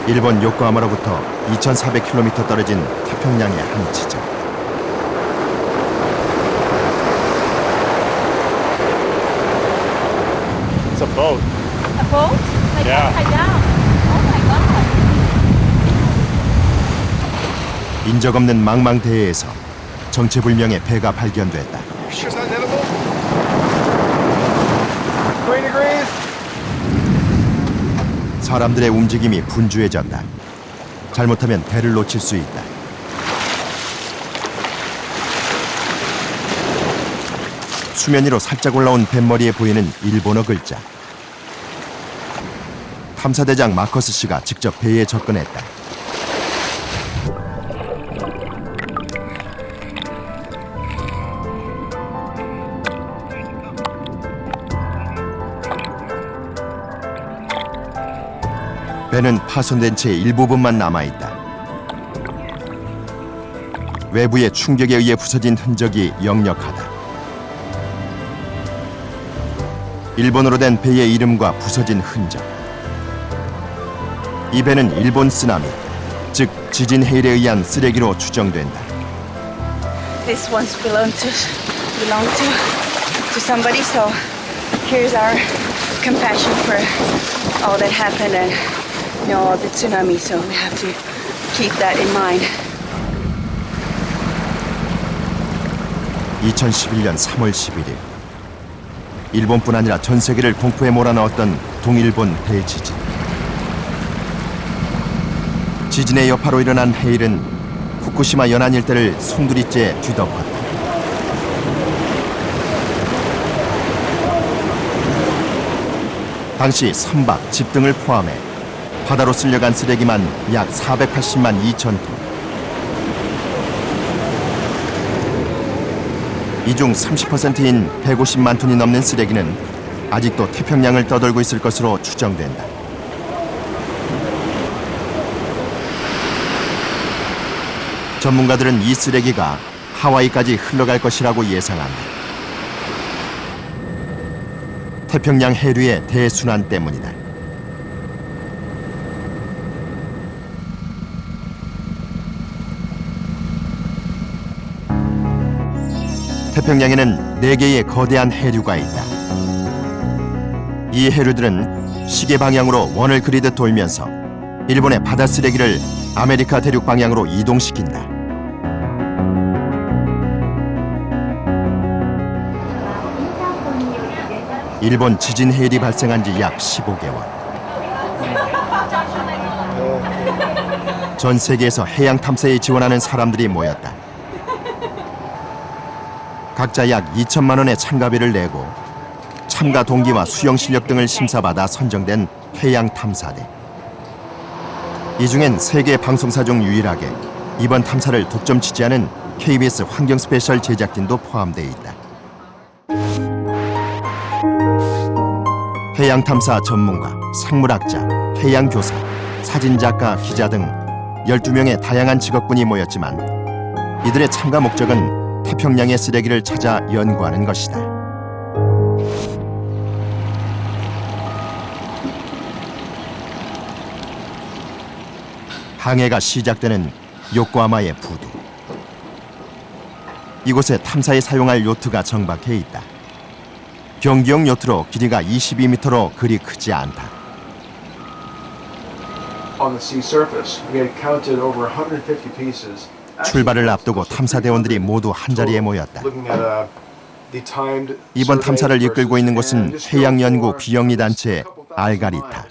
일본 요코하마로부터 2,400km 떨어진 태평양의 한 지점. It's a boat. A boat? Like Yeah. upside down. Oh my god. 인적 없는 망망대해에서 정체불명의 배가 발견됐다. She's not edible. 20 degrees. 사람들의 움직임이 분주해졌다. 잘못하면 배를 놓칠 수 있다. 수면 위로 살짝 올라온 뱃머리에 보이는 일본어 글자. 탐사대장 마커스 씨가 직접 배에 접근했다. 배는 파손된 채 일부분만 남아있다. 외부의 충격에 의해 부서진 흔적이 역력하다. 일본어로 된 배의 이름과 부서진 흔적. 이 배는 일본 쓰나미, 즉 지진 해일에 의한 쓰레기로 추정된다. This once belonged to somebody, so here's our compassion for all that happened and all the tsunami, so we have to keep that in mind. 2011년 3월 11일 일본뿐 아니라 전 세계를 공포에 몰아넣었던 동일본 대지진. 지진의 여파로 일어난 해일은 후쿠시마 연안 일대를 송두리째 뒤덮었다. 당시 선박, 집 등을 포함해 바다로 쓸려간 쓰레기만 약 480만 2천 톤. 이 중 30%인 150만 톤이 넘는 쓰레기는 아직도 태평양을 떠돌고 있을 것으로 추정된다. 전문가들은 이 쓰레기가 하와이까지 흘러갈 것이라고 예상한다. 태평양 해류의 대순환 때문이다. 태평양에는 4개의 거대한 해류가 있다. 이 해류들은 시계 방향으로 원을 그리듯 돌면서 일본의 바다 쓰레기를 아메리카 대륙 방향으로 이동시킨다. 일본 지진 해일이 발생한 지 약 15개월. 전 세계에서 해양 탐사에 지원하는 사람들이 모였다. 각자 약 2천만 원의 참가비를 내고 참가 동기와 수영 실력 등을 심사받아 선정된 해양 탐사대. 이 중엔 세계 방송사 중 유일하게 이번 탐사를 독점 취재하는 KBS 환경 스페셜 제작진도 포함되어 있다. 해양 탐사 전문가, 생물학자, 해양 교사, 사진작가, 기자 등 12명의 다양한 직업군이 모였지만 이들의 참가 목적은 태평양의 쓰레기를 찾아 연구하는 것이다. 항해가 시작되는 요코하마의 부두. 이곳에 탐사에 사용할 요트가 정박해 있다. 경기용 요트로 길이가 22m로 그리 크지 않다. On the sea surface, we had counted over 150 pieces. 출발을 앞두고 탐사대원들이 모두 한자리에 모였다. 이번 탐사를 이끌고 있는 곳은 해양연구 비영리 단체 알가리타.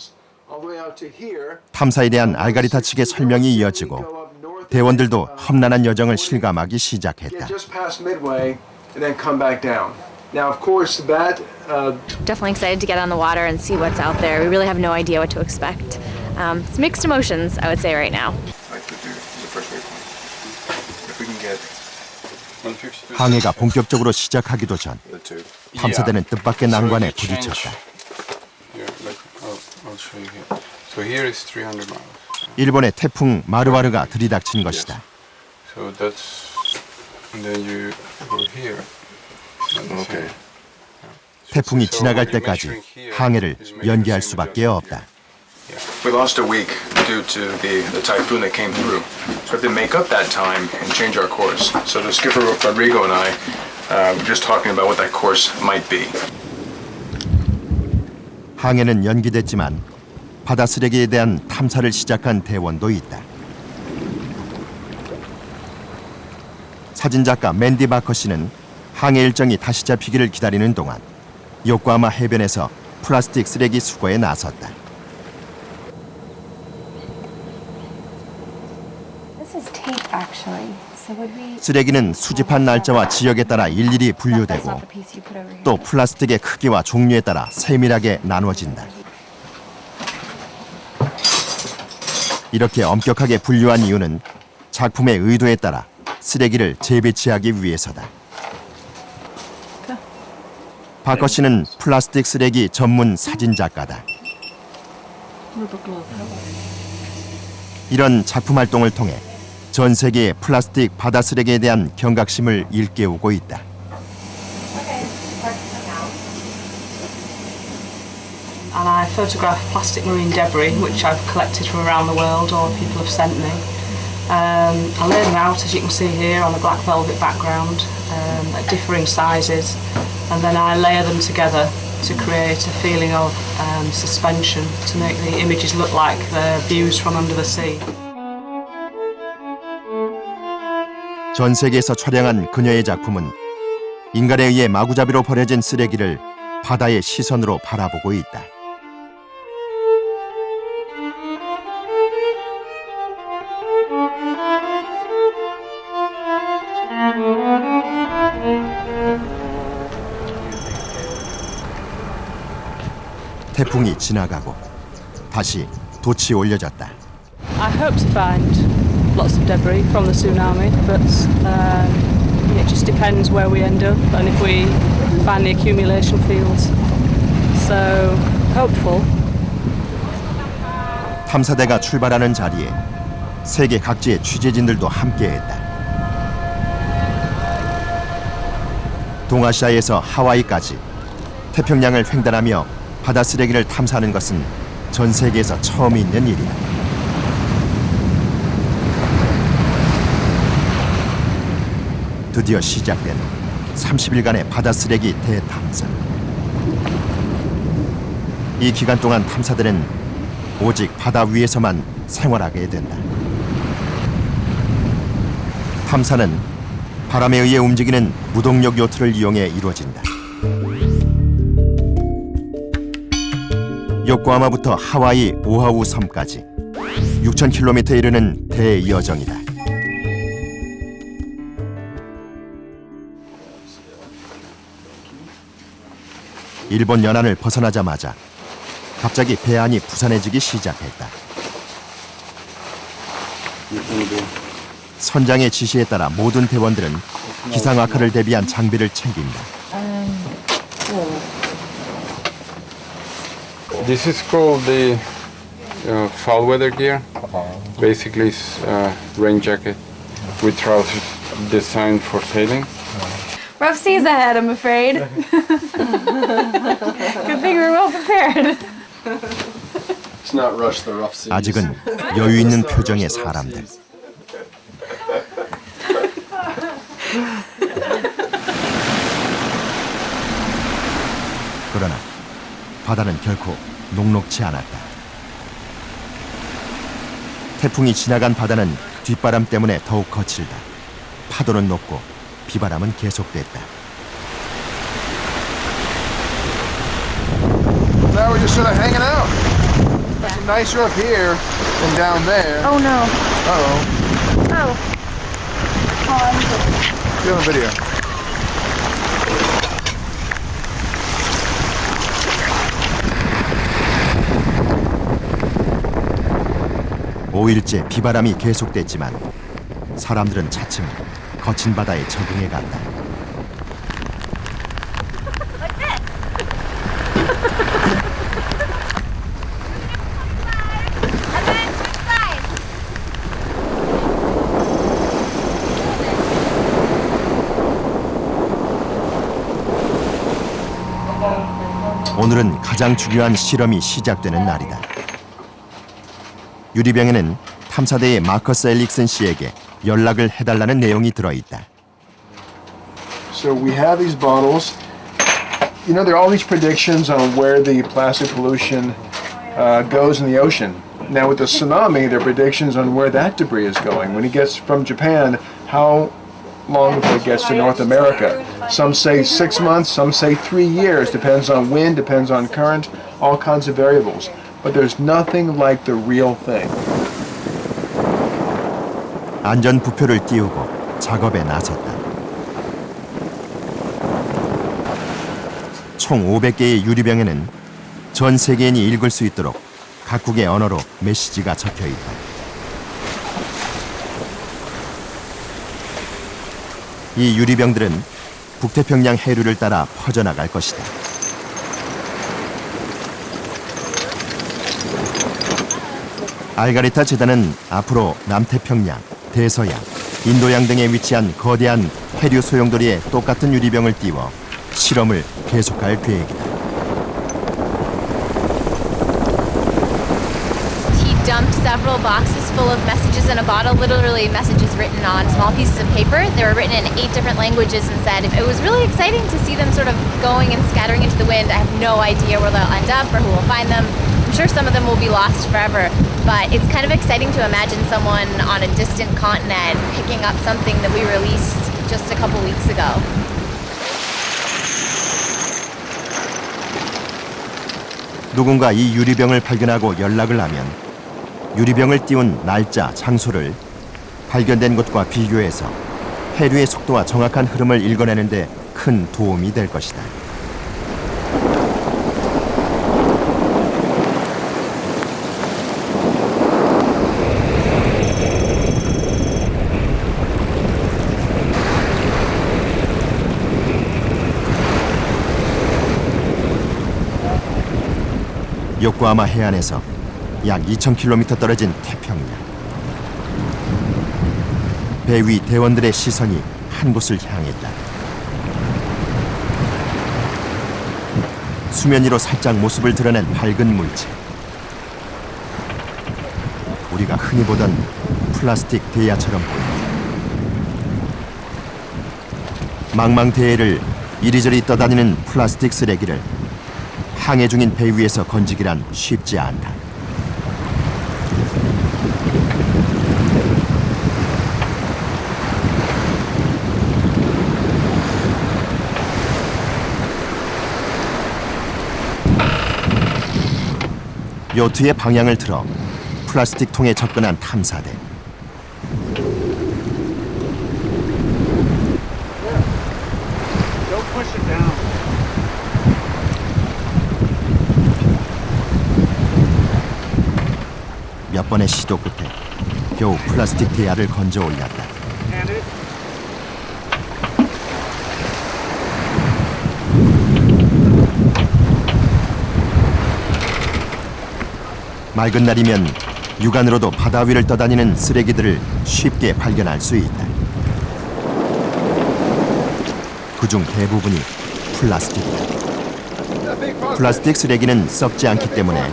탐사에 대한 알가리타 측의 설명이 이어지고 대원들도 험난한 여정을 실감하기 시작했다. Definitely excited to get on the water and see what's out there. We really have no idea what to expect. It's mixed emotions, I would say, right now. 항해가 본격적으로 시작하기도 전 탐사대는 뜻밖의 난관에 부딪혔다. 일본의 태풍 마르와르가 들이닥친 것이다. 태풍이 지나갈 때까지 항해를 연기할 수밖에 없다. We lost a week due to the typhoon that came through. So we have to make up that time and change our course. So the skipper Rodrigo and I were just talking about what that course might be. 항해는 연기됐지만 바다 쓰레기에 대한 탐사를 시작한 대원도 있다. 사진작가 맨디 바커 씨는 항해 일정이 다시 잡히기를 기다리는 동안 요코하마 해변에서 플라스틱 쓰레기 수거에 나섰다. This is tape, actually. So would we? 쓰레기는 수집한 날짜와 지역에 따라 일일이 분류되고 That's not the piece you put over here. 또 플라스틱의 크기와 종류에 따라 세밀하게 나누어진다. 이렇게 엄격하게 분류한 이유는 작품의 의도에 따라 쓰레기를 재배치하기 위해서다. 바커 씨는 플라스틱 쓰레기 전문 사진작가다. 이런 작품 활동을 통해 전 세계의 플라스틱 바다 쓰레기에 대한 경각심을 일깨우고 있다. And I photograph plastic marine debris, which I've collected from around the world or people have sent me. I lay them out, as you can see here, on a black velvet background at differing sizes, and then I layer them together to create a feeling of suspension, to make the images look like they're views from under the sea. 전 세계에서 촬영한 그녀의 작품은 인간에 의해 마구잡이로 버려진 쓰레기를 바다의 시선으로 바라보고 있다. 태풍이 지나가고 다시 돛이 올려졌다. I hope to find lots of debris from the tsunami, but it just depends where we end up and if we find the accumulation fields. So, hopeful. 탐사대가 출발하는 자리에 세계 각지의 취재진들도 함께했다. 동아시아에서 하와이까지 태평양을 횡단하며 바다 쓰레기를 탐사하는 것은 전 세계에서 처음 있는 일이다. 드디어 시작된 30일간의 바다 쓰레기 대탐사. 이 기간 동안 탐사들은 오직 바다 위에서만 생활하게 된다. 탐사는 바람에 의해 움직이는 무동력 요트를 이용해 이루어진다. 요코하마부터 하와이 오하우 섬까지 6,000km에 이르는 대여정이다. 일본 연안을 벗어나자마자 갑자기 배 안이 부산해지기 시작했다. 선장의 지시에 따라 모든 대원들은 기상 악화를 대비한 장비를 챙긴다. This is called the foul weather gear. Basically, it's rain jacket with trousers designed for sailing. Rough seas ahead, I'm afraid. Good thing we're well prepared. Let's not rush the rough seas. 아직은 여유 있는 표정의 사람들. 그러나 바다는 결코 녹록지 않았다. 태풍이 지나간 바다는 뒷바람 때문에 더욱 거칠다. 파도는 높고 비바람은 계속됐다. Now we're just sort of hanging out. It's nicer up here than down there. Oh no. Uh-oh. Oh. Oh, I'm good. Doing a video. 5일째 비바람이 계속됐지만 사람들은 차츰 거친 바다에 적응해 간다. 오늘은 가장 중요한 실험이 시작되는 날이다. 유리병에는 탐사대의 마커스 엘릭슨 씨에게 연락을 해달라는 내용이 들어있다. So we have these bottles. You know, there are all these predictions on where the plastic pollution goes in the ocean. Now with the tsunami, there are predictions on where that debris is going. When it gets from Japan, how long before it gets to North America? Some say 6 months, some say 3 years. Depends on wind, depends on current, all kinds of variables. But there's nothing like the real thing. 안전 부표를 띄우고 작업에 나섰다. 총 500개의 유리병에는 전 세계인이 읽을 수 있도록 각국의 언어로 메시지가 적혀 있다. 이 유리병들은 북태평양 해류를 따라 퍼져나갈 것이다. 알가리타 재단은 앞으로 남태평양, 대서양, 인도양 등에 위치한 거대한 해류 소용돌이에 똑같은 유리병을 띄워 실험을 계속할 계획이다. He dumped several boxes full of messages in a bottle, literally messages written on small pieces of paper. They were written in 8 different languages and said it was really exciting to see them sort of going and scattering into the wind. I have no idea where they'll end up or who will find them. I'm sure some of them will be lost forever, but it's kind of exciting to imagine someone on a distant continent picking up something that we released just a couple weeks ago. 누군가 이 유리병을 발견하고 연락을 하면 유리병을 띄운 날짜, 장소를 발견된 곳과 비교해서 해류의 속도와 정확한 흐름을 읽어내는 데 큰 도움이 될 것이다. 요코하마 해안에서 약 2,000km 떨어진 태평양. 배 위 대원들의 시선이 한 곳을 향했다. 수면 위로 살짝 모습을 드러낸 밝은 물체. 우리가 흔히 보던 플라스틱 대야처럼 보인다. 망망대해를 이리저리 떠다니는 플라스틱 쓰레기를 항해 중인 배 위에서 건지기란 쉽지 않다. 요트의 방향을 틀어 플라스틱 통에 접근한 탐사대. Don't push it down. 몇 번의 시도 끝에 겨우 플라스틱 대야를 건져 올렸다. 맑은 날이면 육안으로도 바다 위를 떠다니는 쓰레기들을 쉽게 발견할 수 있다. 그중 대부분이 플라스틱이다. 플라스틱 쓰레기는 썩지 않기 때문에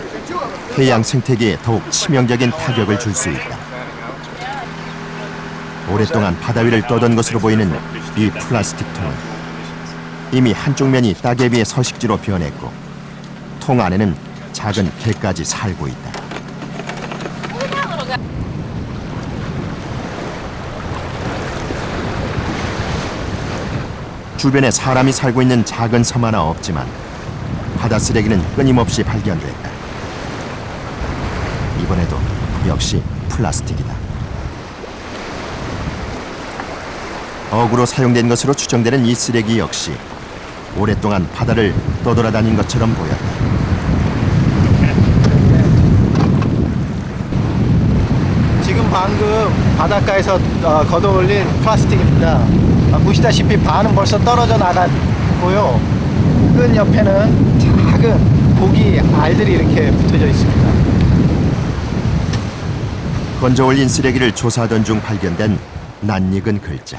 해양 생태계에 더욱 치명적인 타격을 줄 수 있다. 오랫동안 바다 위를 떠던 것으로 보이는 이 플라스틱 통은 이미 한쪽 면이 따개비의 서식지로 변했고 통 안에는 작은 개까지 살고 있다. 주변에 사람이 살고 있는 작은 섬 하나 없지만 바다 쓰레기는 끊임없이 발견됐다. 이번에도 역시 플라스틱이다. 어구로 사용된 것으로 추정되는 이 쓰레기 역시 오랫동안 바다를 떠돌아다닌 것처럼 보였다. 지금 방금 바닷가에서 걷어올린 플라스틱입니다. 보시다시피 반은 벌써 떨어져 나갔고요. 끈 옆에는 작은 고기 알들이 이렇게 붙어져 있습니다. 건져 올린 쓰레기를 조사하던 중 발견된 낯익은 글자.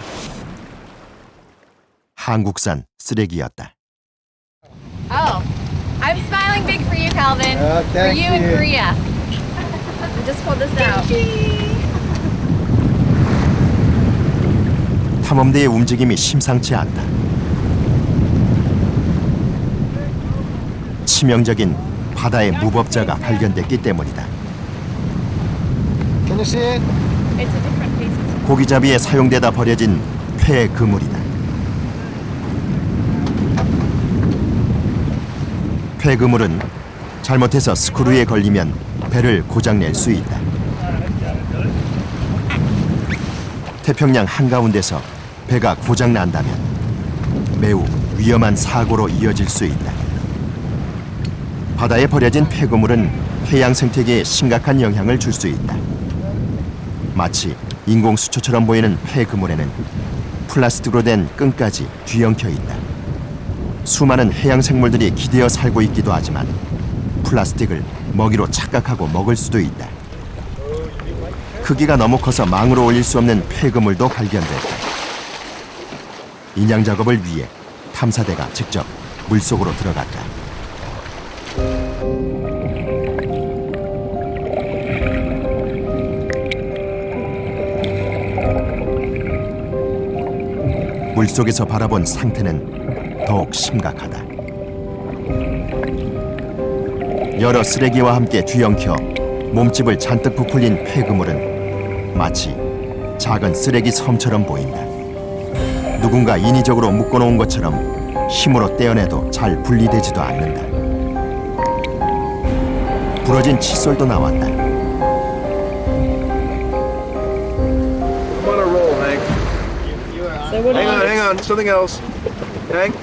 한국산 쓰레기였다. Oh, I'm smiling big for you, Calvin. For thank you and you. Korea. We just pulled this out. 탐험대의 움직임이 심상치 않다. 치명적인 바다의 무법자가 발견됐기 때문이다. Can you see it? It's a different pace. 고기잡이에 사용되다 버려진 폐 그물이다. 폐 그물은 잘못해서 스크루에 걸리면 배를 고장낼 수 있다. 태평양 한가운데서 배가 고장난다면 매우 위험한 사고로 이어질 수 있다. 바다에 버려진 폐그물은 해양 생태계에 심각한 영향을 줄 수 있다. 마치 인공수초처럼 보이는 폐그물에는 플라스틱으로 된 끈까지 뒤엉켜 있다. 수많은 해양 생물들이 기대어 살고 있기도 하지만 플라스틱을 먹이로 착각하고 먹을 수도 있다. 크기가 너무 커서 망으로 올릴 수 없는 폐그물도 발견됐다. 인양 작업을 위해 탐사대가 직접 물속으로 들어갔다. 물속에서 바라본 상태는 더욱 심각하다. 여러 쓰레기와 함께 뒤엉켜 몸집을 잔뜩 부풀린 폐그물은 마치 작은 쓰레기 섬처럼 보인다. 누군가 인위적으로 묶어놓은 것처럼 힘으로 떼어내도 잘 분리되지도 않는다. 부러진 칫솔도 나왔다. I'm on a roll, Hank. Hang on. Something else. Hank?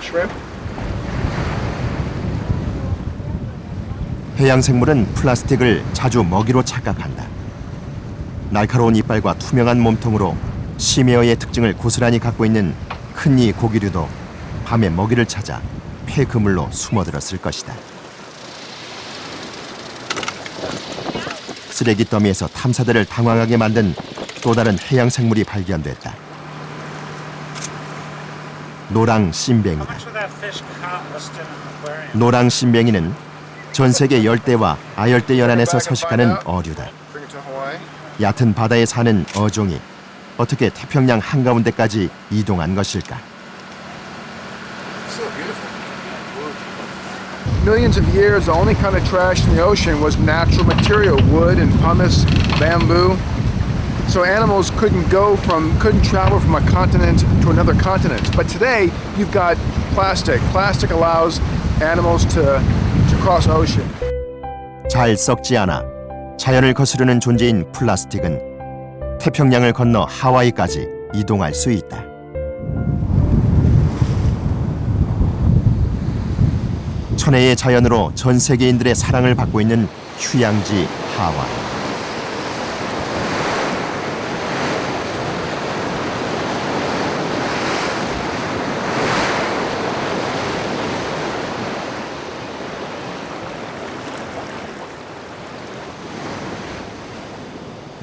Shrimp? 해양 생물은 플라스틱을 자주 먹이로 착각한다. 날카로운 이빨과 투명한 몸통으로 심해어의 특징을 고스란히 갖고 있는 큰 이 고기류도 밤에 먹이를 찾아 폐 그물로 숨어들었을 것이다. 쓰레기 더미에서 탐사대를 당황하게 만든 또 다른 해양 생물이 발견됐다. 노랑 씬뱅이다. 노랑 씬뱅이는 전 세계 열대와 아열대 연안에서 서식하는 어류다. Bring it to Hawaii. 얕은 바다에 사는 어종이 어떻게 태평양 한가운데까지 이동한 것일까? So beautiful. Millions of years, the only kind of trash in the ocean was natural material, wood and pumice, bamboo. So animals couldn't travel from a continent to another continent. But today, you've got plastic. Plastic allows animals to cross ocean. 잘 썩지 않아 자연을 거스르는 존재인 플라스틱은 태평양을 건너 하와이까지 이동할 수 있다. 천혜의 자연으로 전 세계인들의 사랑을 받고 있는 휴양지 하와이.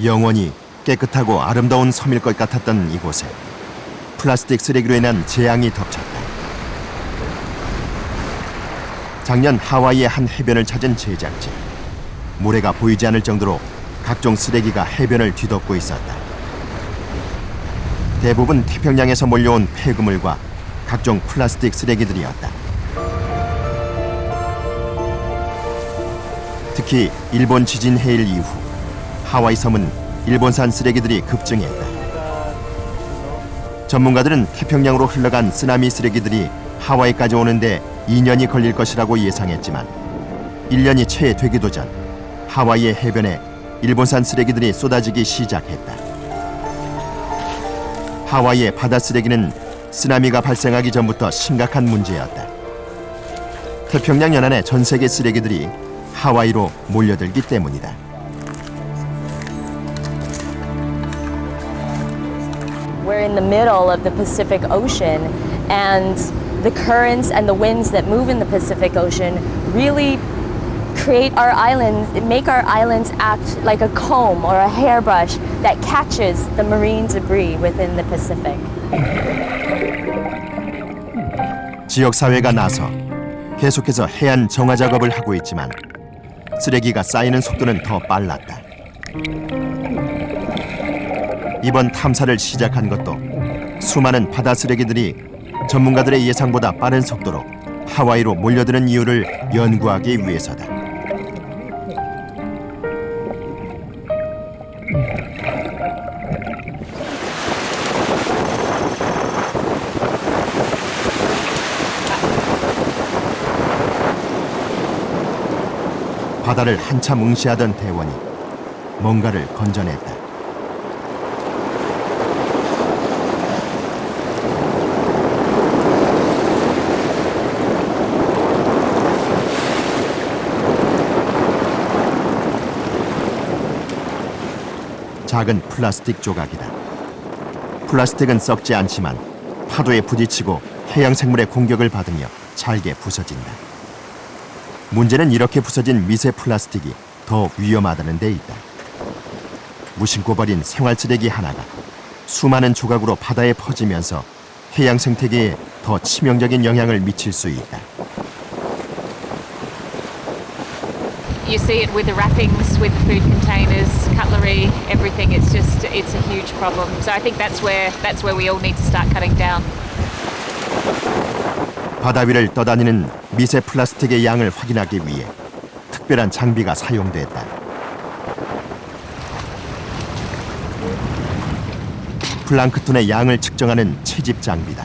영원히 깨끗하고 아름다운 섬일 것 같았던 이곳에 플라스틱 쓰레기로 인한 재앙이 덮쳤다. 작년 하와이의 한 해변을 찾은 제작진. 모래가 보이지 않을 정도로 각종 쓰레기가 해변을 뒤덮고 있었다. 대부분 태평양에서 몰려온 폐그물과 각종 플라스틱 쓰레기들이었다. 특히 일본 지진 해일 이후 하와이 섬은 일본산 쓰레기들이 급증했다. 전문가들은 태평양으로 흘러간 쓰나미 쓰레기들이 하와이까지 오는데 2년이 걸릴 것이라고 예상했지만 1년이 채 되기도 전 하와이의 해변에 일본산 쓰레기들이 쏟아지기 시작했다. 하와이의 바다 쓰레기는 쓰나미가 발생하기 전부터 심각한 문제였다. 태평양 연안의 전 세계 쓰레기들이 하와이로 몰려들기 때문이다. We're in the middle of the Pacific Ocean, and the currents and the winds that move in the Pacific Ocean really create our islands, make our islands act like a comb or a hairbrush that catches the marine debris within the Pacific. 지역 사회가 나서 계속해서 해안 정화 작업을 하고 있지만 쓰레기가 쌓이는 속도는 더 빨랐다. 이번 탐사를 시작한 것도 수많은 바다 쓰레기들이 전문가들의 예상보다 빠른 속도로 하와이로 몰려드는 이유를 연구하기 위해서다. 바다를 한참 응시하던 대원이 뭔가를 건져냈다. 작은 플라스틱 조각이다. 플라스틱은 썩지 않지만 파도에 부딪히고 해양 생물의 공격을 받으며 잘게 부서진다. 문제는 이렇게 부서진 미세 플라스틱이 더 위험하다는 데 있다. 무심코 버린 생활 쓰레기 하나가 수많은 조각으로 바다에 퍼지면서 해양 생태계에 더 치명적인 영향을 미칠 수 있다. You see it with the wrappings, with the food containers, cutlery, everything. It's a huge problem. So I think that's where we all need to start cutting down. 바다 위를 떠다니는 미세 플라스틱의 양을 확인하기 위해 특별한 장비가 사용됐다. 플랑크톤의 양을 측정하는 채집 장비다.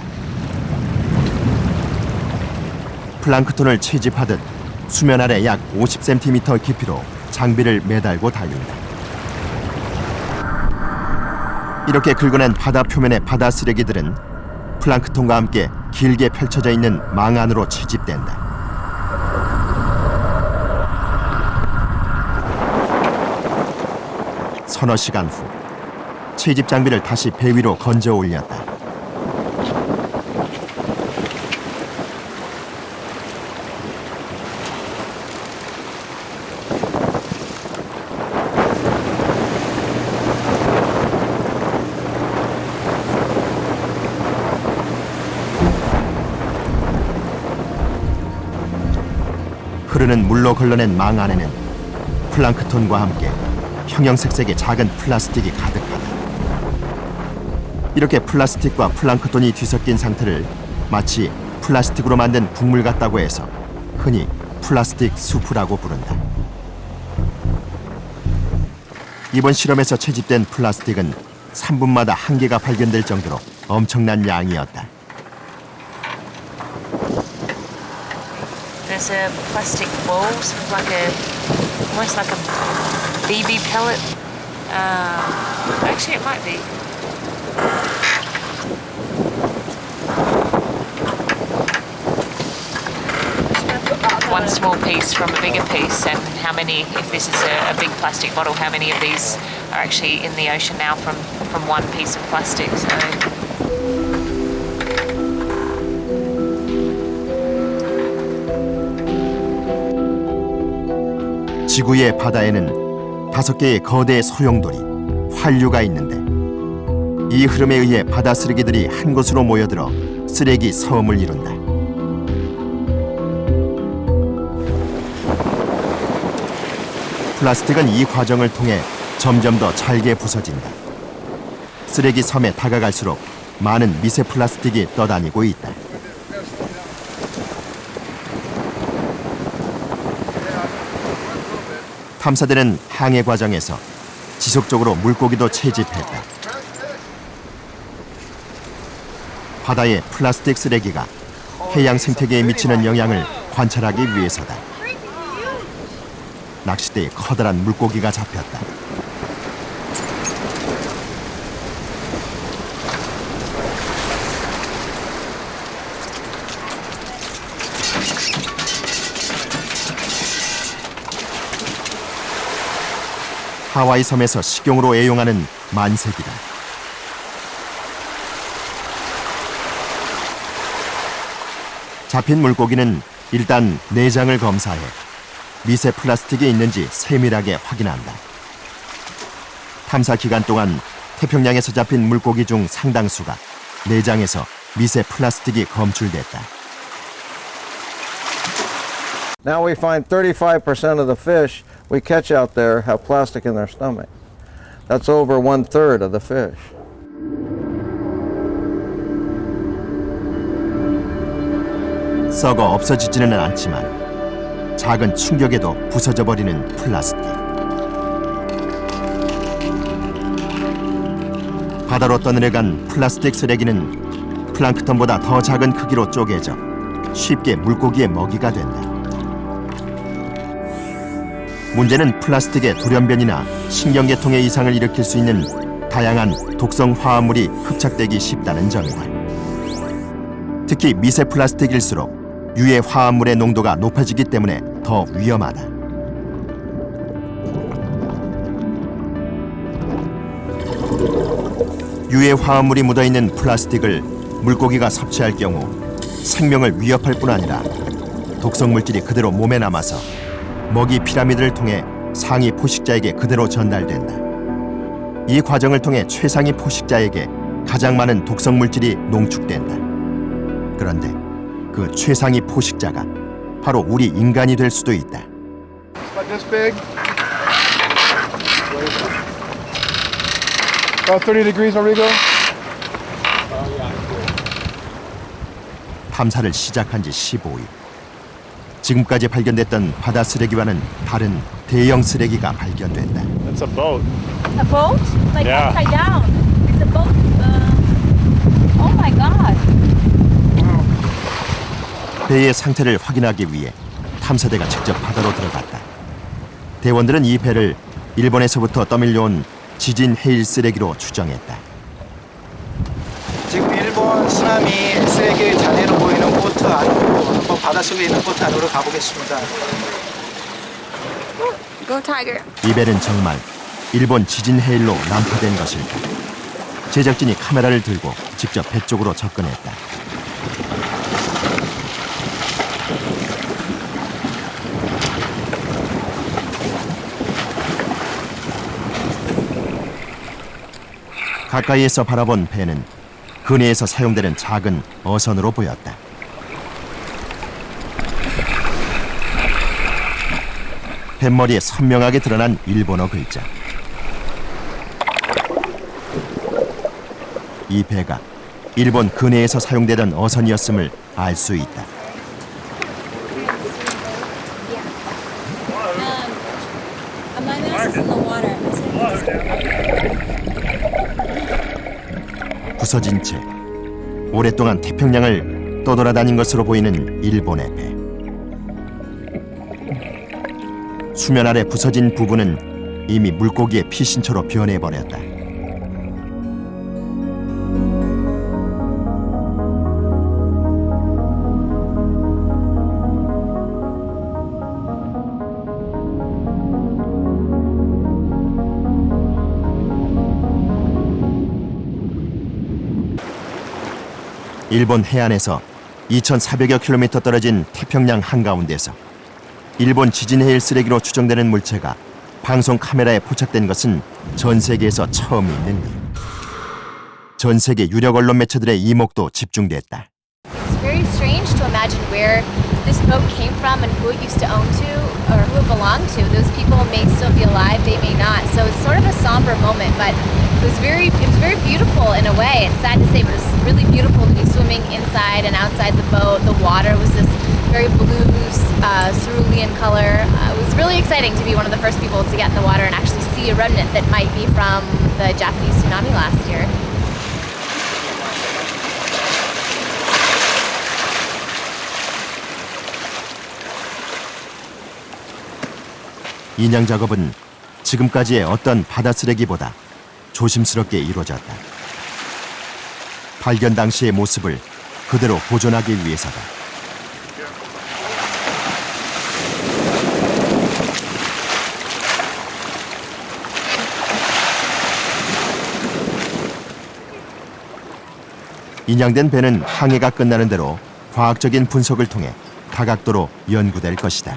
플랑크톤을 채집하듯 수면 아래 약 50cm 깊이로 장비를 매달고 달린다. 이렇게 긁어낸 바다 표면의 바다 쓰레기들은 플랑크톤과 함께 길게 펼쳐져 있는 망 안으로 채집된다. 서너 시간 후 채집 장비를 다시 배 위로 건져 올렸다. 흐르는 물로 걸러낸 망 안에는 플랑크톤과 함께 형형색색의 작은 플라스틱이 가득하다. 이렇게 플라스틱과 플랑크톤이 뒤섞인 상태를 마치 플라스틱으로 만든 국물 같다고 해서 흔히 플라스틱 수프라고 부른다. 이번 실험에서 채집된 플라스틱은 3분마다 한 개가 발견될 정도로 엄청난 양이었다. There's a plastic ball, sort of almost like a BB pellet. Actually, it might be. One small piece from a bigger piece, and how many, if this is a big plastic bottle, how many of these are actually in the ocean now from one piece of plastic? So. 지구의 바다에는 5개의 거대 소용돌이, 환류가 있는데 이 흐름에 의해 바다 쓰레기들이 한 곳으로 모여들어 쓰레기 섬을 이룬다. 플라스틱은 이 과정을 통해 점점 더 잘게 부서진다. 쓰레기 섬에 다가갈수록 많은 미세 플라스틱이 떠다니고 있다. 탐사대는 항해 과정에서 지속적으로 물고기도 채집했다. 바다의 플라스틱 쓰레기가 해양 생태계에 미치는 영향을 관찰하기 위해서다. 낚싯대에 커다란 물고기가 잡혔다. 하와이 섬에서 식용으로 애용하는 만색이다. 잡힌 물고기는 일단 내장을 검사해 미세 플라스틱이 있는지 세밀하게 확인한다. 탐사 기간 동안 태평양에서 잡힌 물고기 중 상당수가 내장에서 미세 플라스틱이 검출됐다. Now we find 35% of the fish we catch out there have plastic in their stomach. That's over 1/3 of the fish. 썩어 없어지지는 않지만 작은 충격에도 부서져 버리는 플라스틱. 바다로 떠내려간 플라스틱 쓰레기는 플랑크톤보다 더 작은 크기로 쪼개져 쉽게 물고기의 먹이가 된다. 문제는 플라스틱의 돌연변이나 신경계통의 이상을 일으킬 수 있는 다양한 독성 화합물이 흡착되기 쉽다는 점이다. 특히 미세 플라스틱일수록 유해 화합물의 농도가 높아지기 때문에 더 위험하다. 유해 화합물이 묻어있는 플라스틱을 물고기가 섭취할 경우 생명을 위협할 뿐 아니라 독성 물질이 그대로 몸에 남아서 먹이 피라미드를 통해 상위 포식자에게 그대로 전달된다. 이 과정을 통해 최상위 포식자에게 가장 많은 독성 물질이 농축된다. 그런데 그 최상위 포식자가 바로 우리 인간이 될 수도 있다. About this big. About 30 degrees, Rodrigo. 탐사를 시작한 지 15일. 지금까지 발견됐던 바다 쓰레기와는 다른 대형 쓰레기가 발견된다. It's a boat. A boat? Like Yeah. upside down. It's a boat. Oh my god. 배의 상태를 확인하기 위해 탐사대가 직접 바다로 들어갔다. 대원들은 이 배를 일본에서부터 떠밀려온 지진 해일 쓰레기로 추정했다. 지금 일본 쓰나미 쓰레기 잔해로 보이는 보트 안으로 한번 바닷속에 있는 보트 안으로 가보겠습니다. Go Tiger. 이 배는 정말 일본 지진 해일로 난파된 것일까? 제작진이 카메라를 들고 직접 배 쪽으로 접근했다. 가까이에서 바라본 배는 근해에서 사용되는 작은 어선으로 보였다. 뱃머리에 선명하게 드러난 일본어 글자. 이 배가 일본 근해에서 사용되던 어선이었음을 알 수 있다. 부서진 채 오랫동안 태평양을 떠돌아다닌 것으로 보이는 일본의 배. 수면 아래 부서진 부분은 이미 물고기의 피신처로 변해버렸다. 일본 해안에서 2,400여 킬로미터 떨어진 태평양 한가운데서 일본 지진 해일 쓰레기로 추정되는 물체가 방송 카메라에 포착된 것은 전 세계에서 처음 있는 일. 전 세계 유력 언론 매체들의 이목도 집중됐다. It's very strange to imagine where this boat came from and who it used to own to or who it belonged to. Those people may still be alive, they may not. So it's sort of a somber moment, but it was very beautiful in a way. It's sad to say, but it was really beautiful to be swimming inside and outside the boat. The water was this very blue, cerulean color. It was really exciting to be one of the first people to get in the water and actually see a remnant that might be from the Japanese tsunami last year. 인양 작업은 지금까지의 어떤 바다 쓰레기보다 조심스럽게 이루어졌다. 발견 당시의 모습을 그대로 보존하기 위해서다. 인양된 배는 항해가 끝나는 대로 과학적인 분석을 통해 다각도로 연구될 것이다.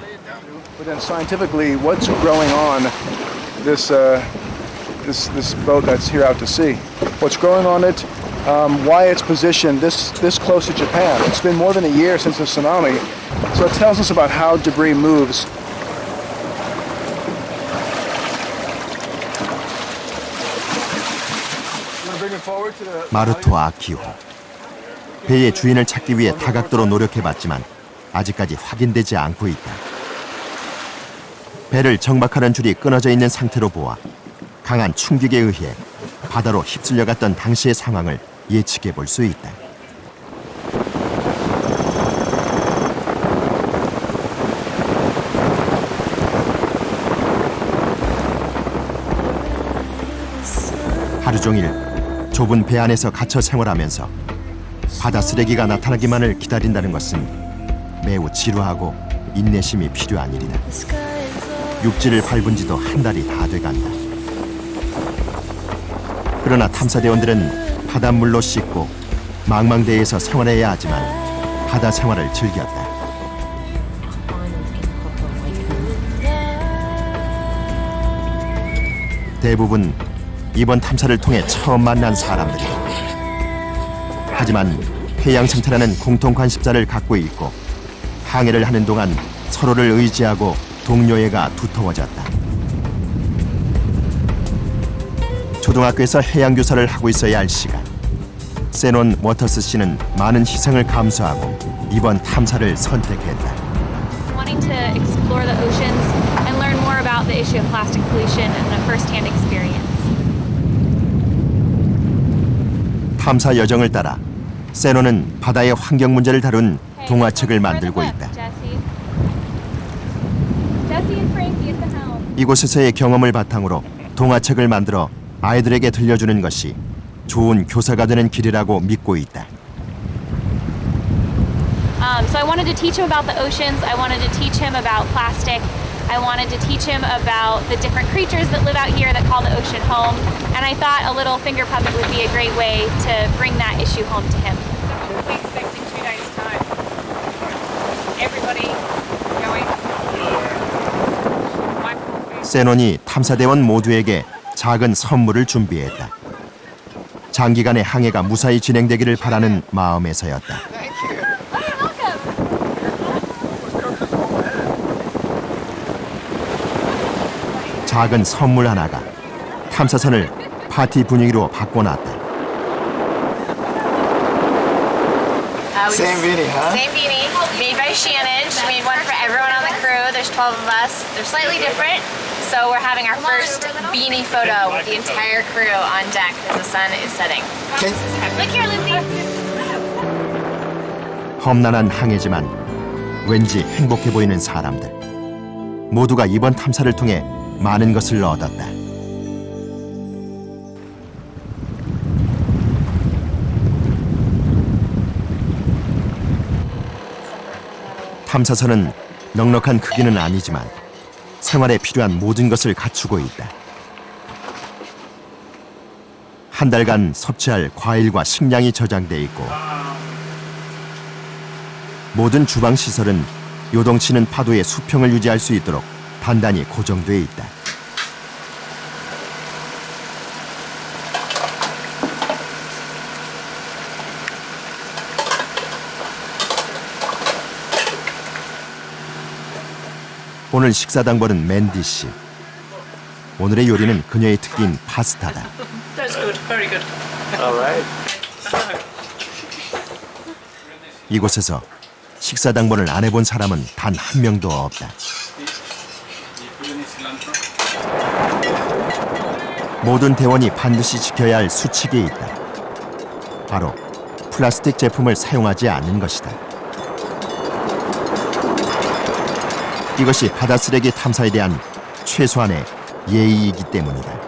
But then scientifically, what's growing on this boat that's here out to sea? What's growing on it? Why it's positioned this close to Japan? It's been more than a year since the tsunami, So it tells us about how debris moves. 마르토 아키호. 배의 주인을 찾기 위해 다각도로 노력해봤지만 아직까지 확인되지 않고 있다. 배를 정박하는 줄이 끊어져 있는 상태로 보아 강한 충격에 의해 바다로 휩쓸려갔던 당시의 상황을 예측해 볼 수 있다. 하루 종일 좁은 배 안에서 갇혀 생활하면서 바다 쓰레기가 나타나기만을 기다린다는 것은 매우 지루하고 인내심이 필요한 일이다. 육지를 밟은 지도 한 달이 다 돼간다. 그러나 탐사대원들은 바닷물로 씻고 망망대해에서 생활해야 하지만 바다 생활을 즐겼다. 대부분 이번 탐사를 통해 처음 만난 사람들이다. 하지만 해양 생태라는 공통 관심사를 갖고 있고 항해를 하는 동안 서로를 의지하고 동료애가 두터워졌다. 초등학교에서 해양 교사를 하고 있어야 할 시간. 세논 워터스 씨는 많은 희생을 감수하고 이번 탐사를 선택했다. Wanting to explore the oceans and learn more about the issue of plastic pollution and a first-hand experience. 탐사 여정을 따라 세논은 바다의 환경 문제를 다룬 동화책을 만들고 있다. 이곳에서의 경험을 바탕으로 동화책을 만들어 아이들에게 들려주는 것이 좋은 교사가 되는 길이라고 믿고 있다. So I wanted to teach him about the oceans. I wanted to teach him about plastic. I wanted to teach him about the different creatures that live out here that call the ocean home. And I thought a little finger puppet would be a great way to bring that issue home to him. We expect in 2 days' time. Everybody going. 세논이 탐사대원 모두에게 작은 선물을 준비했다. 장기간의 항해가 무사히 진행되기를 바라는 마음에서였다. 작은 선물 하나가 탐사선을 파티 분위기로 바꿔놨다. Same beanie, huh? Same beanie, made by Shannon. She made one for everyone on the crew. There's 12 of us. They're slightly different. So we're having our first beanie photo with the entire crew on deck as the sun is setting. Look here, Lindsay. 험난한 항해지만 왠지 행복해 보이는 사람들. 모두가 이번 탐사를 통해 많은 것을 얻었다. 탐사선은 넉넉한 크기는 아니지만 생활에 필요한 모든 것을 갖추고 있다. 한 달간 섭취할 과일과 식량이 저장돼 있고 모든 주방 시설은 요동치는 파도의 수평을 유지할 수 있도록 단단히 고정돼 있다. 오늘 식사당번은 맨디 씨. 오늘의 요리는 그녀의 특기인 파스타다. That's good. Very good. All right. 이곳에서 식사당번을 안 해본 사람은 단 한 명도 없다. 모든 대원이 반드시 지켜야 할 수칙이 있다. 바로 플라스틱 제품을 사용하지 않는 것이다. 이것이 바다 쓰레기 탐사에 대한 최소한의 예의이기 때문이다.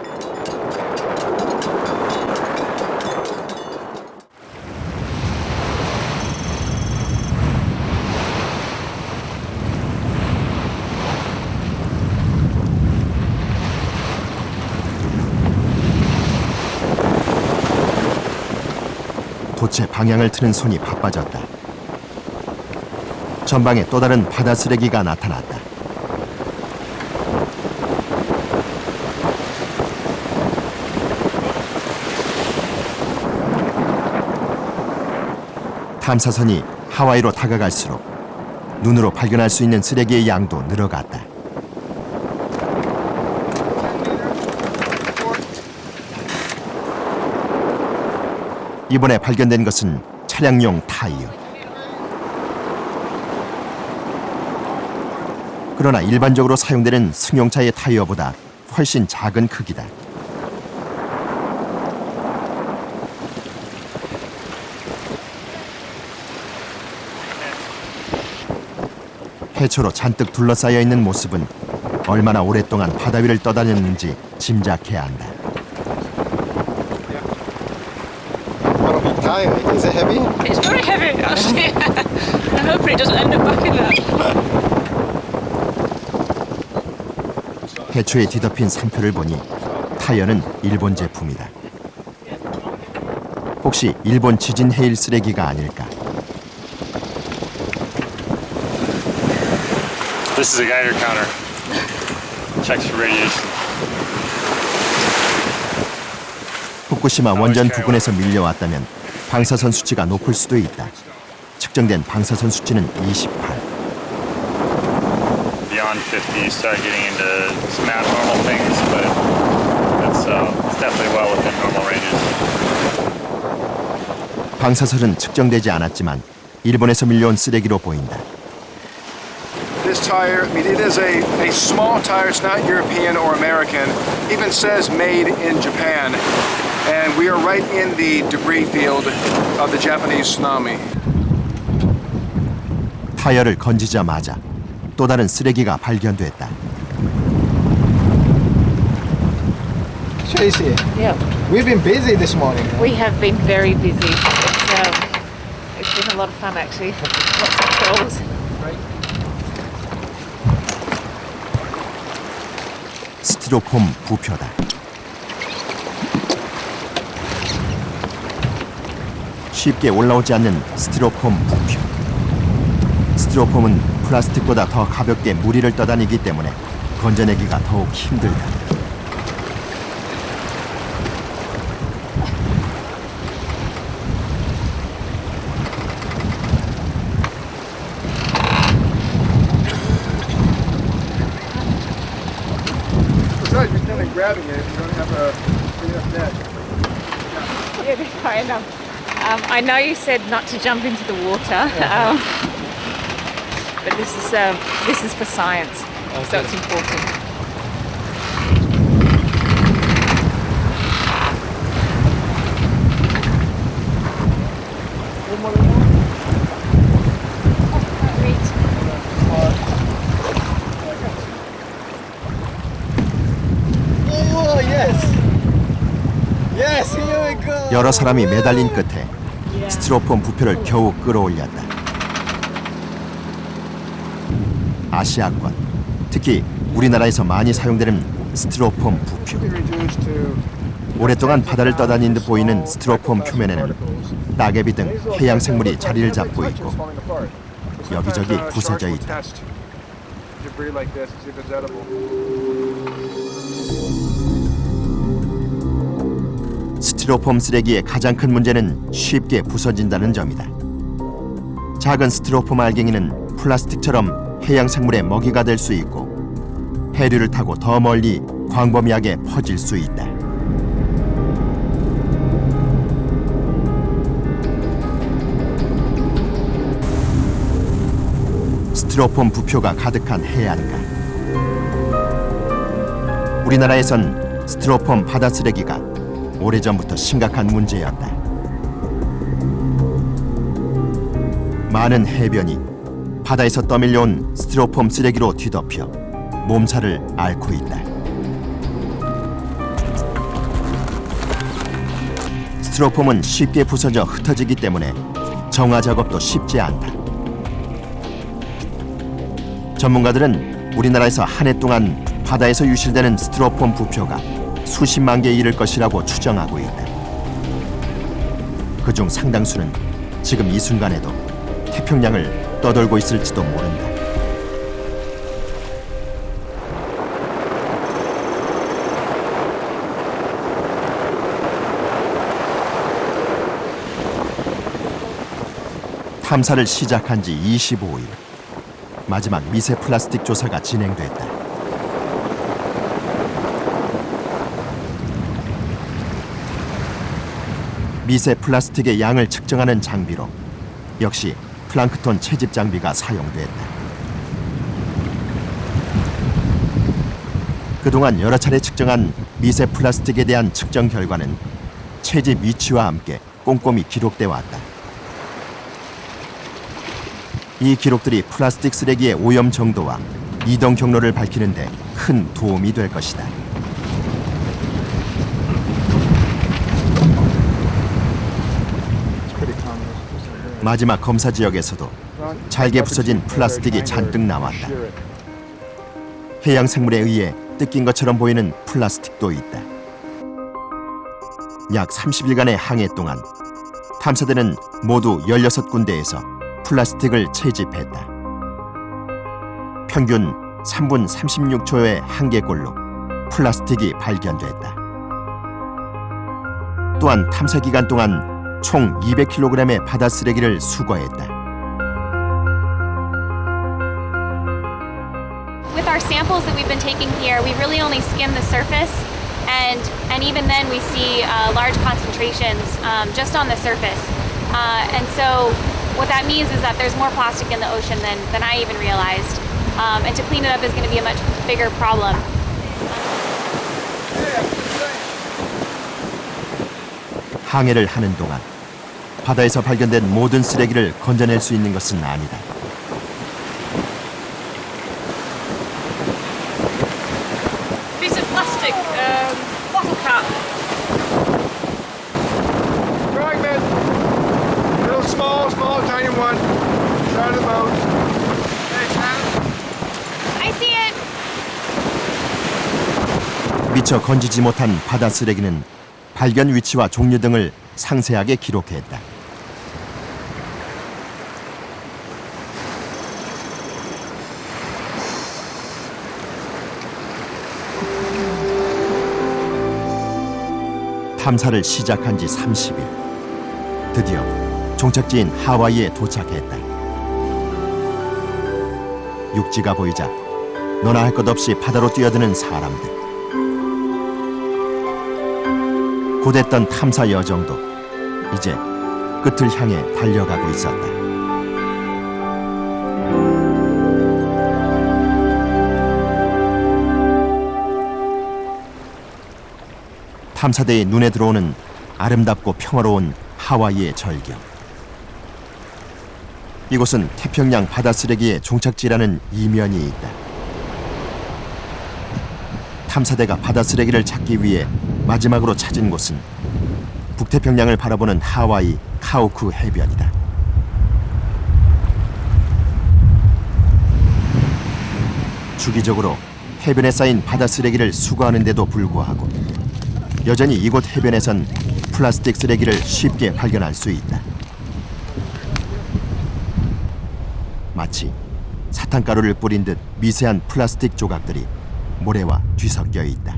도체 방향을 트는 손이 바빠졌다. 전방에 또 다른 바다 쓰레기가 나타났다. 탐사선이 하와이로 다가갈수록 눈으로 발견할 수 있는 쓰레기의 양도 늘어갔다. 이번에 발견된 것은 차량용 타이어. 그러나 일반적으로 사용되는 승용차의 타이어보다 훨씬 작은 크기다. 해초로 잔뜩 둘러싸여 있는 모습은 얼마나 오랫동안 바다 위를 떠다녔는지 짐작해야 한다. Is it heavy? It's very heavy, actually. I'm hoping it doesn't end up back in there. 해초에 뒤덮인 상표를 보니 타이어는 일본 제품이다. 혹시 일본 지진 해일 쓰레기가 아닐까? This is a Geiger counter. Checks for radiation. 후쿠시마 원전 부근에서 밀려왔다면 방사선 수치가 높을 수도 있다. 측정된 방사선 수치는 28. Beyond 50, you start getting into some abnormal things, but it's definitely well within normal ranges. 방사선은 측정되지 않았지만 일본에서 밀려온 쓰레기로 보인다. This tire, I mean, it is a small tire. It's not European or American. Even says made in Japan. And we are right in the debris field of the Japanese tsunami. 타이어를 건지자마자 또 다른 쓰레기가 발견됐다. Tracy, Yeah. we've been busy this morning. We have been very busy. It's been a lot of fun, actually. Lots of trolls. 스티로폼 부표다. 쉽게 올라오지 않는 스티로폼 부표. 스티로폼은 플라스틱보다 더 가볍게 무리를 떠다니기 때문에 건져내기가 더욱 힘들다. Besides, you're kind of grabbing it if you don't have a big enough net. Yeah, I know. I know you said not to jump into the water, but this is for science, so it's important. Oh, yes. Yes, here we go. 여러 사람이 매달린 끝에 스티로폼 부표를 겨우 끌어올렸다. 아시아권, 특히 우리나라에서 많이 사용되는 스티로폼 부표. 오랫동안 바다를 떠다닌 듯 보이는 스티로폼 표면에는 따개비 등 해양 생물이 자리를 잡고 있고 여기저기 부서져 있다. Debris like this, see if it's edible. 스티로폼 쓰레기의 가장 큰 문제는 쉽게 부서진다는 점이다. 작은 스티로폼 알갱이는 플라스틱처럼 해양 생물의 먹이가 될 수 있고 해류를 타고 더 멀리 광범위하게 퍼질 수 있다. 스티로폼 부표가 가득한 해안가. 우리나라에선 스티로폼 바다 쓰레기가 오래전부터 심각한 문제였다. 많은 해변이 바다에서 떠밀려온 스티로폼 쓰레기로 뒤덮여 몸살을 앓고 있다. 스티로폼은 쉽게 부서져 흩어지기 때문에 정화 작업도 쉽지 않다. 전문가들은 우리나라에서 한 해 동안 바다에서 유실되는 스티로폼 부표가 수십만 개에 이를 것이라고 추정하고 있다. 그중 상당수는 지금 이 순간에도 태평양을 떠돌고 있을지도 모른다. 탐사를 시작한 지 25일. 마지막 미세 플라스틱 조사가 진행됐다. 미세 플라스틱의 양을 측정하는 장비로 역시 플랑크톤 채집 장비가 사용됐다. 그동안 여러 차례 측정한 미세 플라스틱에 대한 측정 결과는 채집 위치와 함께 꼼꼼히 기록돼 왔다. 이 기록들이 플라스틱 쓰레기의 오염 정도와 이동 경로를 밝히는 데 큰 도움이 될 것이다. 마지막 검사 지역에서도 잘게 부서진 플라스틱이 잔뜩 남았다. 해양 생물에 의해 뜯긴 것처럼 보이는 플라스틱도 있다. 약 30일간의 항해 동안 탐사대는 모두 16군데에서 플라스틱을 채집했다. 평균 3분 36초의 한계골로 플라스틱이 발견됐다. 또한 탐사 기간 동안 총 200kg의 바다 쓰레기를 수거했다. With our samples that we've been taking here, we really only skim the surface, and even then we see large concentrations just on the surface. And so what that means is that there's more plastic in the ocean than I even realized. And to clean it up is going to be a much bigger problem. 항해를 하는 동안 바다에서 발견된 모든 쓰레기를 건져낼 수 있는 것은 아니다. Piece of plastic, bottle cap. Fragment. Real small, tiny one. Side of the boat. I see it. 미처 건지지 못한 바다 쓰레기는 발견 위치와 종류 등을 상세하게 기록했다. 탐사를 시작한 지 30일. 드디어 종착지인 하와이에 도착했다. 육지가 보이자 너나 할 것 없이 바다로 뛰어드는 사람들. 고됐던 탐사 여정도 이제 끝을 향해 달려가고 있었다. 탐사대의 눈에 들어오는 아름답고 평화로운 하와이의 절경. 이곳은 태평양 바다 쓰레기의 종착지라는 이면이 있다. 탐사대가 바다 쓰레기를 찾기 위해 마지막으로 찾은 곳은 북태평양을 바라보는 하와이 카오쿠 해변이다. 주기적으로 해변에 쌓인 바다 쓰레기를 수거하는데도 불구하고 여전히 이곳 해변에선 플라스틱 쓰레기를 쉽게 발견할 수 있다. 마치 사탕가루를 뿌린 듯 미세한 플라스틱 조각들이 모래와 뒤섞여 있다.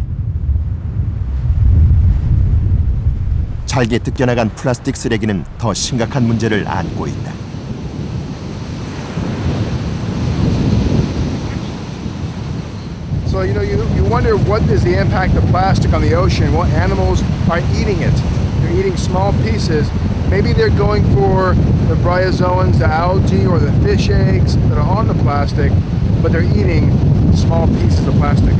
잘게 뜯겨나간 플라스틱 쓰레기는 더 심각한 문제를 안고 있다. So you wonder what is the impact of plastic on the ocean? What animals are eating it? They're eating small pieces. Maybe they're going for the bryozoans, the algae, or the fish eggs that are on the plastic, but they're eating small pieces of plastic.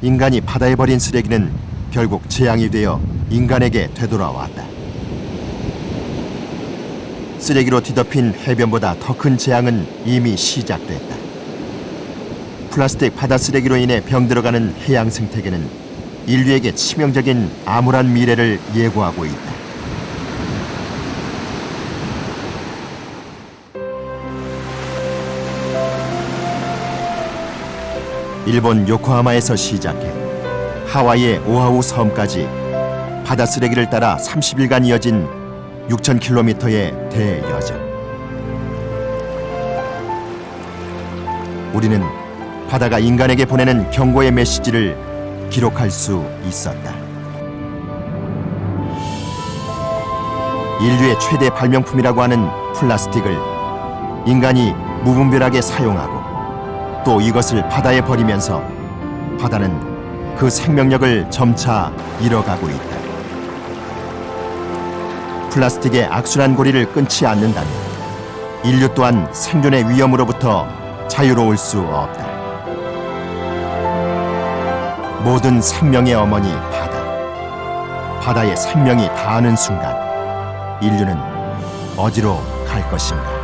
인간이 바다에 버린 쓰레기는 결국 재앙이 되어 인간에게 되돌아왔다. 쓰레기로 뒤덮인 해변보다 더 큰 재앙은 이미 시작됐다. 플라스틱 바다 쓰레기로 인해 병들어가는 해양 생태계는 인류에게 치명적인 암울한 미래를 예고하고 있다. 일본 요코하마에서 시작해 하와이의 오아후 섬까지 바다 쓰레기를 따라 30일간 이어진 6,000km의 대여정. 우리는 바다가 인간에게 보내는 경고의 메시지를 기록할 수 있었다. 인류의 최대 발명품이라고 하는 플라스틱을 인간이 무분별하게 사용하고 또 이것을 바다에 버리면서 바다는 그 생명력을 점차 잃어가고 있다. 플라스틱의 악순환 고리를 끊지 않는다면 인류 또한 생존의 위험으로부터 자유로울 수 없다. 모든 생명의 어머니 바다. 바다에 생명이 닿는 순간 인류는 어디로 갈 것인가?